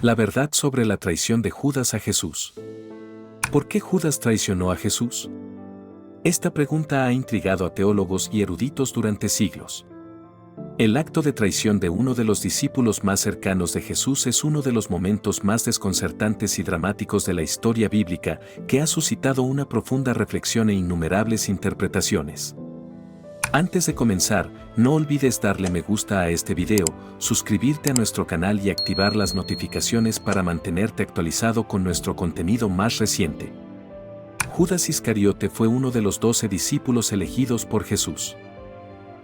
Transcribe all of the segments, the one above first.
La verdad sobre la traición de Judas a Jesús. ¿Por qué Judas traicionó a Jesús? Esta pregunta ha intrigado a teólogos y eruditos durante siglos. El acto de traición de uno de los discípulos más cercanos de Jesús es uno de los momentos más desconcertantes y dramáticos de la historia bíblica, que ha suscitado una profunda reflexión e innumerables interpretaciones. Antes de comenzar, no olvides darle me gusta a este video, suscribirte a nuestro canal y activar las notificaciones para mantenerte actualizado con nuestro contenido más reciente. Judas Iscariote fue uno de los 12 discípulos elegidos por Jesús.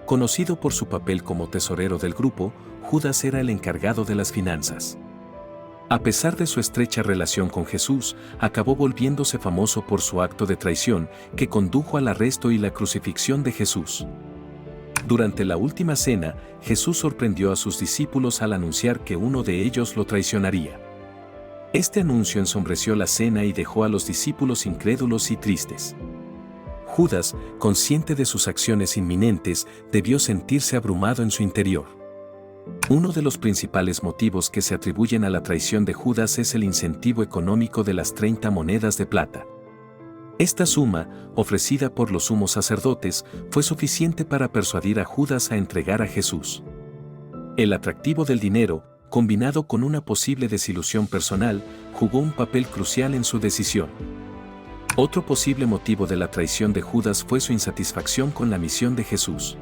Conocido por su papel como tesorero del grupo, Judas era el encargado de las finanzas. A pesar de su estrecha relación con Jesús, acabó volviéndose famoso por su acto de traición, que condujo al arresto y la crucifixión de Jesús. Durante la última cena, Jesús sorprendió a sus discípulos al anunciar que uno de ellos lo traicionaría. Este anuncio ensombreció la cena y dejó a los discípulos incrédulos y tristes. Judas, consciente de sus acciones inminentes, debió sentirse abrumado en su interior. Uno de los principales motivos que se atribuyen a la traición de Judas es el incentivo económico de las 30 monedas de plata. Esta suma, ofrecida por los sumos sacerdotes, fue suficiente para persuadir a Judas a entregar a Jesús. El atractivo del dinero, combinado con una posible desilusión personal, jugó un papel crucial en su decisión. Otro posible motivo de la traición de Judas fue su insatisfacción con la misión de Jesús.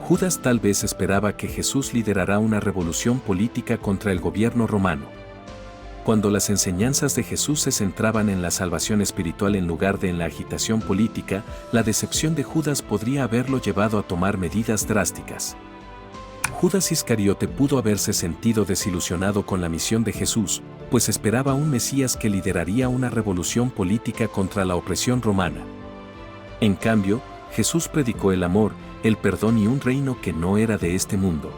Judas tal vez esperaba que Jesús liderara una revolución política contra el gobierno romano. Cuando las enseñanzas de Jesús se centraban en la salvación espiritual en lugar de en la agitación política, la decepción de Judas podría haberlo llevado a tomar medidas drásticas. Judas Iscariote pudo haberse sentido desilusionado con la misión de Jesús, pues esperaba un Mesías que lideraría una revolución política contra la opresión romana. En cambio, Jesús predicó el amor, el perdón y un reino que no era de este mundo.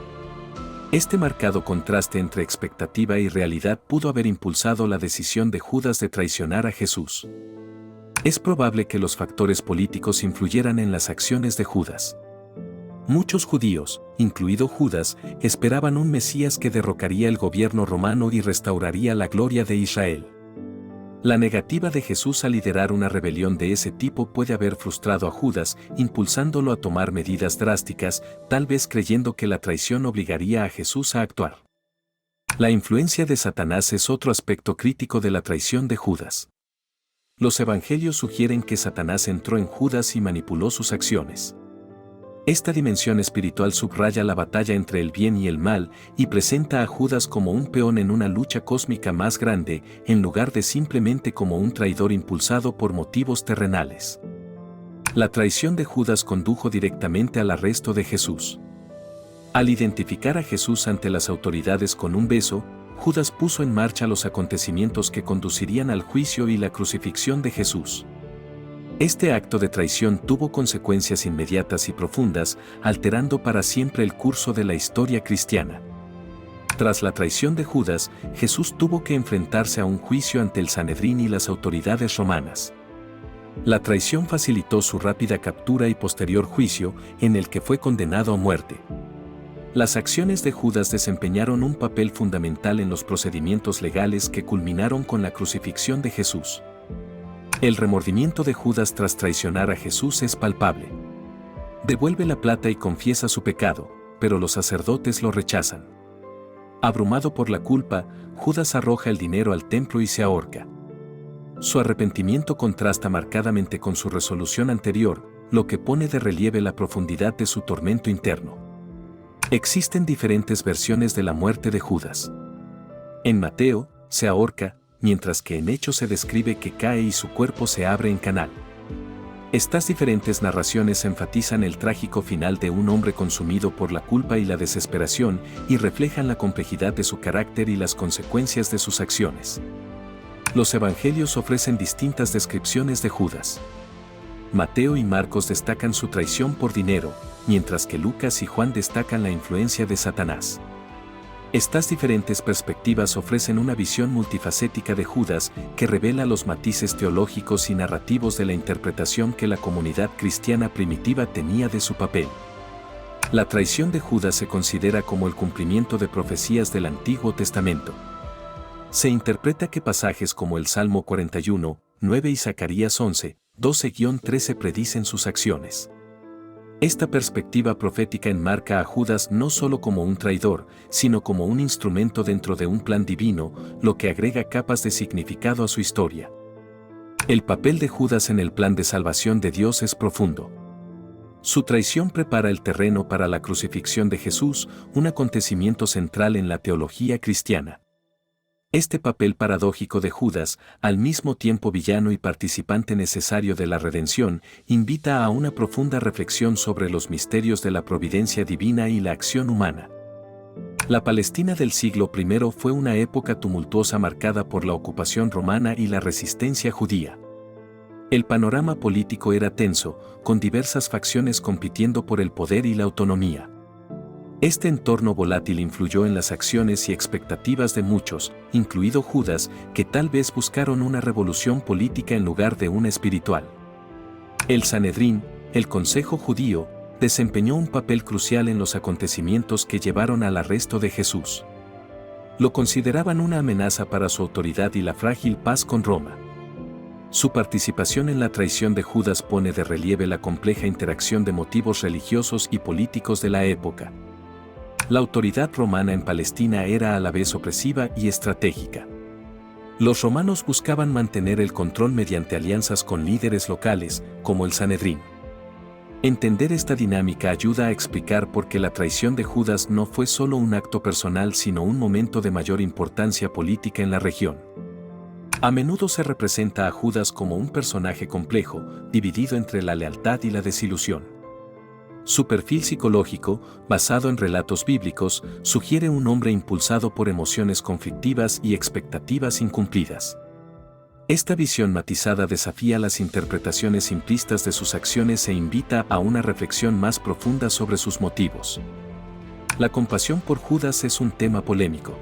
Este marcado contraste entre expectativa y realidad pudo haber impulsado la decisión de Judas de traicionar a Jesús. Es probable que los factores políticos influyeran en las acciones de Judas. Muchos judíos, incluido Judas, esperaban un Mesías que derrocaría el gobierno romano y restauraría la gloria de Israel. La negativa de Jesús a liderar una rebelión de ese tipo puede haber frustrado a Judas, impulsándolo a tomar medidas drásticas, tal vez creyendo que la traición obligaría a Jesús a actuar. La influencia de Satanás es otro aspecto crítico de la traición de Judas. Los evangelios sugieren que Satanás entró en Judas y manipuló sus acciones. Esta dimensión espiritual subraya la batalla entre el bien y el mal y presenta a Judas como un peón en una lucha cósmica más grande, en lugar de simplemente como un traidor impulsado por motivos terrenales. La traición de Judas condujo directamente al arresto de Jesús. Al identificar a Jesús ante las autoridades con un beso, Judas puso en marcha los acontecimientos que conducirían al juicio y la crucifixión de Jesús. Este acto de traición tuvo consecuencias inmediatas y profundas, alterando para siempre el curso de la historia cristiana. Tras la traición de Judas, Jesús tuvo que enfrentarse a un juicio ante el Sanedrín y las autoridades romanas. La traición facilitó su rápida captura y posterior juicio, en el que fue condenado a muerte. Las acciones de Judas desempeñaron un papel fundamental en los procedimientos legales que culminaron con la crucifixión de Jesús. El remordimiento de Judas tras traicionar a Jesús es palpable. Devuelve la plata y confiesa su pecado, pero los sacerdotes lo rechazan. Abrumado por la culpa, Judas arroja el dinero al templo y se ahorca. Su arrepentimiento contrasta marcadamente con su resolución anterior, lo que pone de relieve la profundidad de su tormento interno. Existen diferentes versiones de la muerte de Judas. En Mateo, se ahorca, mientras que en Hechos se describe que cae y su cuerpo se abre en canal. Estas diferentes narraciones enfatizan el trágico final de un hombre consumido por la culpa y la desesperación y reflejan la complejidad de su carácter y las consecuencias de sus acciones. Los evangelios ofrecen distintas descripciones de Judas. Mateo y Marcos destacan su traición por dinero, mientras que Lucas y Juan destacan la influencia de Satanás. Estas diferentes perspectivas ofrecen una visión multifacética de Judas que revela los matices teológicos y narrativos de la interpretación que la comunidad cristiana primitiva tenía de su papel. La traición de Judas se considera como el cumplimiento de profecías del Antiguo Testamento. Se interpreta que pasajes como el Salmo 41, 9 y Zacarías 11, 12-13 predicen sus acciones. Esta perspectiva profética enmarca a Judas no solo como un traidor, sino como un instrumento dentro de un plan divino, lo que agrega capas de significado a su historia. El papel de Judas en el plan de salvación de Dios es profundo. Su traición prepara el terreno para la crucifixión de Jesús, un acontecimiento central en la teología cristiana. Este papel paradójico de Judas, al mismo tiempo villano y participante necesario de la redención, invita a una profunda reflexión sobre los misterios de la providencia divina y la acción humana. La Palestina del siglo I fue una época tumultuosa marcada por la ocupación romana y la resistencia judía. El panorama político era tenso, con diversas facciones compitiendo por el poder y la autonomía. Este entorno volátil influyó en las acciones y expectativas de muchos, incluido Judas, que tal vez buscaron una revolución política en lugar de una espiritual. El Sanedrín, el Consejo Judío, desempeñó un papel crucial en los acontecimientos que llevaron al arresto de Jesús. Lo consideraban una amenaza para su autoridad y la frágil paz con Roma. Su participación en la traición de Judas pone de relieve la compleja interacción de motivos religiosos y políticos de la época. La autoridad romana en Palestina era a la vez opresiva y estratégica. Los romanos buscaban mantener el control mediante alianzas con líderes locales, como el Sanedrín. Entender esta dinámica ayuda a explicar por qué la traición de Judas no fue solo un acto personal sino un momento de mayor importancia política en la región. A menudo se representa a Judas como un personaje complejo, dividido entre la lealtad y la desilusión. Su perfil psicológico, basado en relatos bíblicos, sugiere un hombre impulsado por emociones conflictivas y expectativas incumplidas. Esta visión matizada desafía las interpretaciones simplistas de sus acciones e invita a una reflexión más profunda sobre sus motivos. La compasión por Judas es un tema polémico.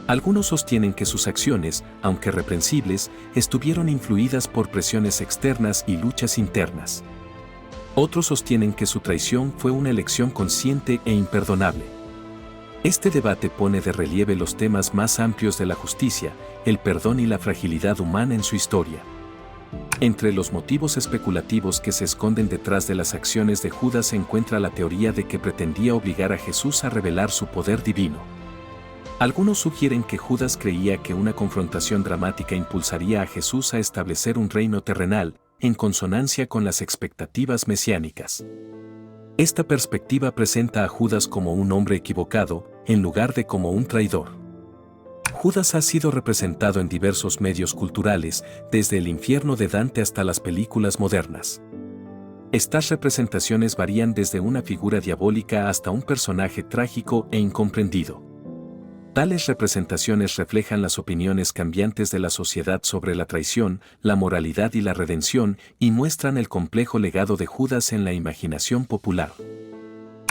Algunos sostienen que sus acciones, aunque reprensibles, estuvieron influidas por presiones externas y luchas internas. Otros sostienen que su traición fue una elección consciente e imperdonable. Este debate pone de relieve los temas más amplios de la justicia, el perdón y la fragilidad humana en su historia. Entre los motivos especulativos que se esconden detrás de las acciones de Judas se encuentra la teoría de que pretendía obligar a Jesús a revelar su poder divino. Algunos sugieren que Judas creía que una confrontación dramática impulsaría a Jesús a establecer un reino terrenal, en consonancia con las expectativas mesiánicas. Esta perspectiva presenta a Judas como un hombre equivocado, en lugar de como un traidor. Judas ha sido representado en diversos medios culturales, desde el infierno de Dante hasta las películas modernas. Estas representaciones varían desde una figura diabólica hasta un personaje trágico e incomprendido. Tales representaciones reflejan las opiniones cambiantes de la sociedad sobre la traición, la moralidad y la redención, y muestran el complejo legado de Judas en la imaginación popular.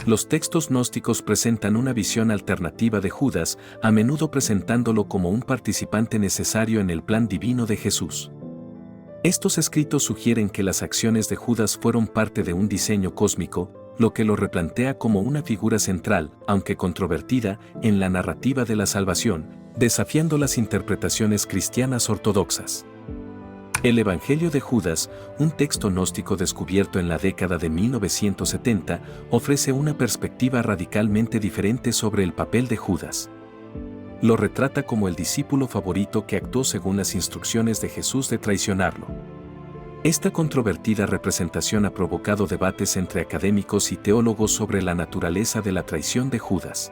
Los textos gnósticos presentan una visión alternativa de Judas, a menudo presentándolo como un participante necesario en el plan divino de Jesús. Estos escritos sugieren que las acciones de Judas fueron parte de un diseño cósmico, lo que lo replantea como una figura central, aunque controvertida, en la narrativa de la salvación, desafiando las interpretaciones cristianas ortodoxas. El Evangelio de Judas, un texto gnóstico descubierto en la década de 1970, ofrece una perspectiva radicalmente diferente sobre el papel de Judas. Lo retrata como el discípulo favorito que actuó según las instrucciones de Jesús de traicionarlo. Esta controvertida representación ha provocado debates entre académicos y teólogos sobre la naturaleza de la traición de Judas.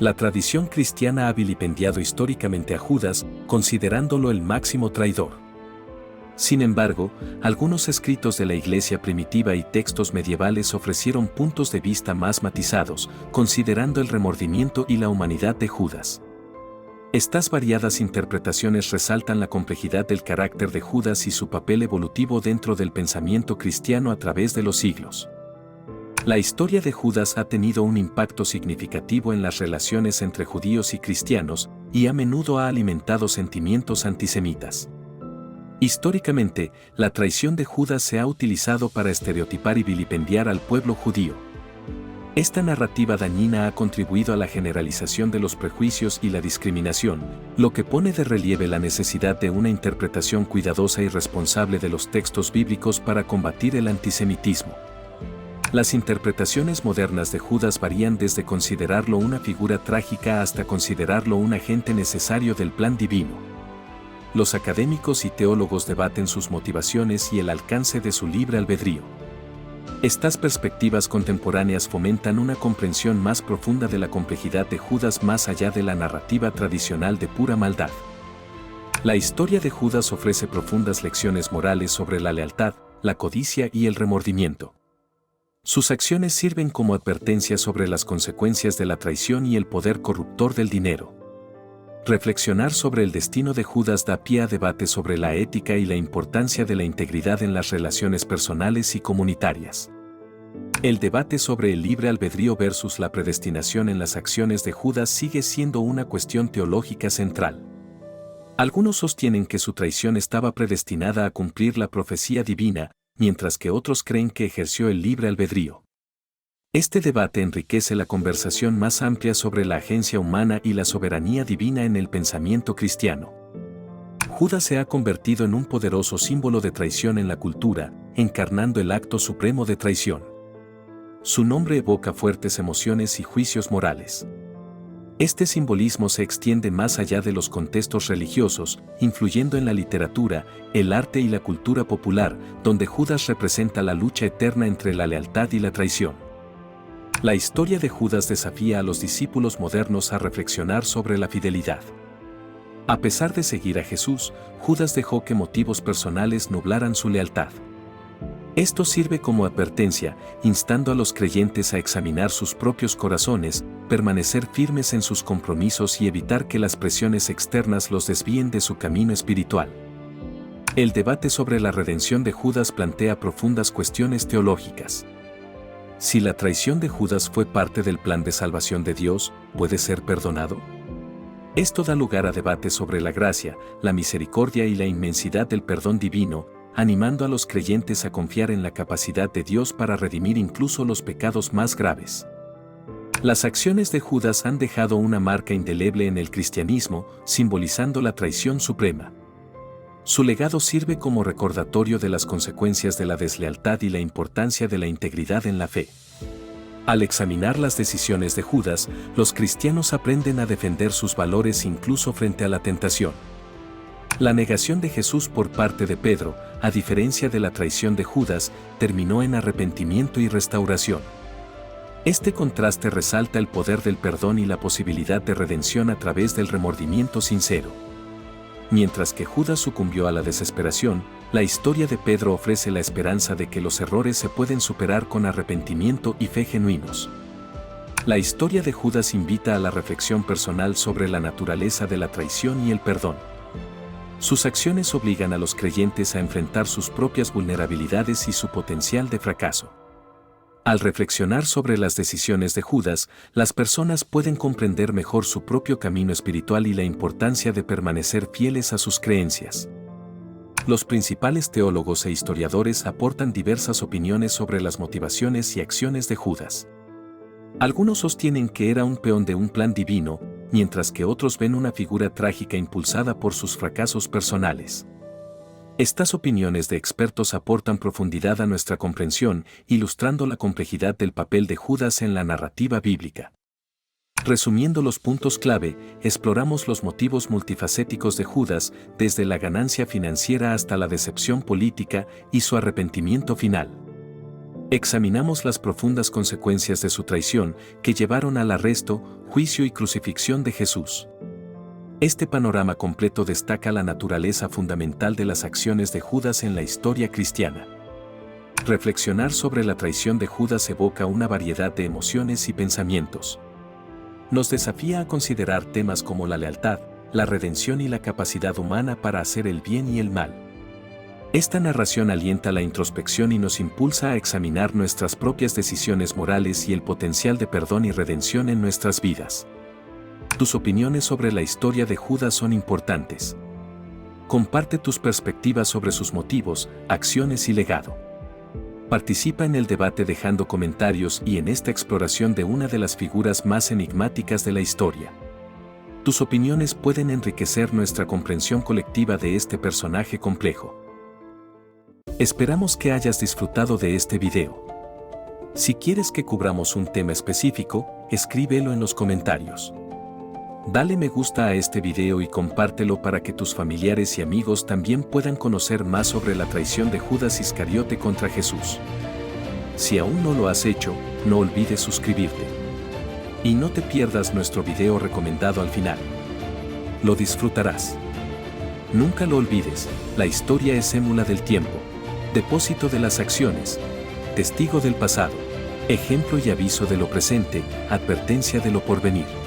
La tradición cristiana ha vilipendiado históricamente a Judas, considerándolo el máximo traidor. Sin embargo, algunos escritos de la Iglesia primitiva y textos medievales ofrecieron puntos de vista más matizados, considerando el remordimiento y la humanidad de Judas. Estas variadas interpretaciones resaltan la complejidad del carácter de Judas y su papel evolutivo dentro del pensamiento cristiano a través de los siglos. La historia de Judas ha tenido un impacto significativo en las relaciones entre judíos y cristianos, y a menudo ha alimentado sentimientos antisemitas. Históricamente, la traición de Judas se ha utilizado para estereotipar y vilipendiar al pueblo judío. Esta narrativa dañina ha contribuido a la generalización de los prejuicios y la discriminación, lo que pone de relieve la necesidad de una interpretación cuidadosa y responsable de los textos bíblicos para combatir el antisemitismo. Las interpretaciones modernas de Judas varían desde considerarlo una figura trágica hasta considerarlo un agente necesario del plan divino. Los académicos y teólogos debaten sus motivaciones y el alcance de su libre albedrío. Estas perspectivas contemporáneas fomentan una comprensión más profunda de la complejidad de Judas más allá de la narrativa tradicional de pura maldad. La historia de Judas ofrece profundas lecciones morales sobre la lealtad, la codicia y el remordimiento. Sus acciones sirven como advertencia sobre las consecuencias de la traición y el poder corruptor del dinero. Reflexionar sobre el destino de Judas da pie a debate sobre la ética y la importancia de la integridad en las relaciones personales y comunitarias. El debate sobre el libre albedrío versus la predestinación en las acciones de Judas sigue siendo una cuestión teológica central. Algunos sostienen que su traición estaba predestinada a cumplir la profecía divina, mientras que otros creen que ejerció el libre albedrío. Este debate enriquece la conversación más amplia sobre la agencia humana y la soberanía divina en el pensamiento cristiano. Judas se ha convertido en un poderoso símbolo de traición en la cultura, encarnando el acto supremo de traición. Su nombre evoca fuertes emociones y juicios morales. Este simbolismo se extiende más allá de los contextos religiosos, influyendo en la literatura, el arte y la cultura popular, donde Judas representa la lucha eterna entre la lealtad y la traición. La historia de Judas desafía a los discípulos modernos a reflexionar sobre la fidelidad. A pesar de seguir a Jesús, Judas dejó que motivos personales nublaran su lealtad. Esto sirve como advertencia, instando a los creyentes a examinar sus propios corazones, permanecer firmes en sus compromisos y evitar que las presiones externas los desvíen de su camino espiritual. El debate sobre la redención de Judas plantea profundas cuestiones teológicas. Si la traición de Judas fue parte del plan de salvación de Dios, ¿puede ser perdonado? Esto da lugar a debates sobre la gracia, la misericordia y la inmensidad del perdón divino, animando a los creyentes a confiar en la capacidad de Dios para redimir incluso los pecados más graves. Las acciones de Judas han dejado una marca indeleble en el cristianismo, simbolizando la traición suprema. Su legado sirve como recordatorio de las consecuencias de la deslealtad y la importancia de la integridad en la fe. Al examinar las decisiones de Judas, los cristianos aprenden a defender sus valores incluso frente a la tentación. La negación de Jesús por parte de Pedro, a diferencia de la traición de Judas, terminó en arrepentimiento y restauración. Este contraste resalta el poder del perdón y la posibilidad de redención a través del remordimiento sincero. Mientras que Judas sucumbió a la desesperación, la historia de Pedro ofrece la esperanza de que los errores se pueden superar con arrepentimiento y fe genuinos. La historia de Judas invita a la reflexión personal sobre la naturaleza de la traición y el perdón. Sus acciones obligan a los creyentes a enfrentar sus propias vulnerabilidades y su potencial de fracaso. Al reflexionar sobre las decisiones de Judas, las personas pueden comprender mejor su propio camino espiritual y la importancia de permanecer fieles a sus creencias. Los principales teólogos e historiadores aportan diversas opiniones sobre las motivaciones y acciones de Judas. Algunos sostienen que era un peón de un plan divino, mientras que otros ven una figura trágica impulsada por sus fracasos personales. Estas opiniones de expertos aportan profundidad a nuestra comprensión, ilustrando la complejidad del papel de Judas en la narrativa bíblica. Resumiendo los puntos clave, exploramos los motivos multifacéticos de Judas, desde la ganancia financiera hasta la decepción política y su arrepentimiento final. Examinamos las profundas consecuencias de su traición, que llevaron al arresto, juicio y crucifixión de Jesús. Este panorama completo destaca la naturaleza fundamental de las acciones de Judas en la historia cristiana. Reflexionar sobre la traición de Judas evoca una variedad de emociones y pensamientos. Nos desafía a considerar temas como la lealtad, la redención y la capacidad humana para hacer el bien y el mal. Esta narración alienta la introspección y nos impulsa a examinar nuestras propias decisiones morales y el potencial de perdón y redención en nuestras vidas. Tus opiniones sobre la historia de Judas son importantes. Comparte tus perspectivas sobre sus motivos, acciones y legado. Participa en el debate dejando comentarios y en esta exploración de una de las figuras más enigmáticas de la historia. Tus opiniones pueden enriquecer nuestra comprensión colectiva de este personaje complejo. Esperamos que hayas disfrutado de este video. Si quieres que cubramos un tema específico, escríbelo en los comentarios. Dale me gusta a este video y compártelo para que tus familiares y amigos también puedan conocer más sobre la traición de Judas Iscariote contra Jesús. Si aún no lo has hecho, no olvides suscribirte. Y no te pierdas nuestro video recomendado al final. Lo disfrutarás. Nunca lo olvides, la historia es émula del tiempo, depósito de las acciones, testigo del pasado, ejemplo y aviso de lo presente, advertencia de lo porvenir.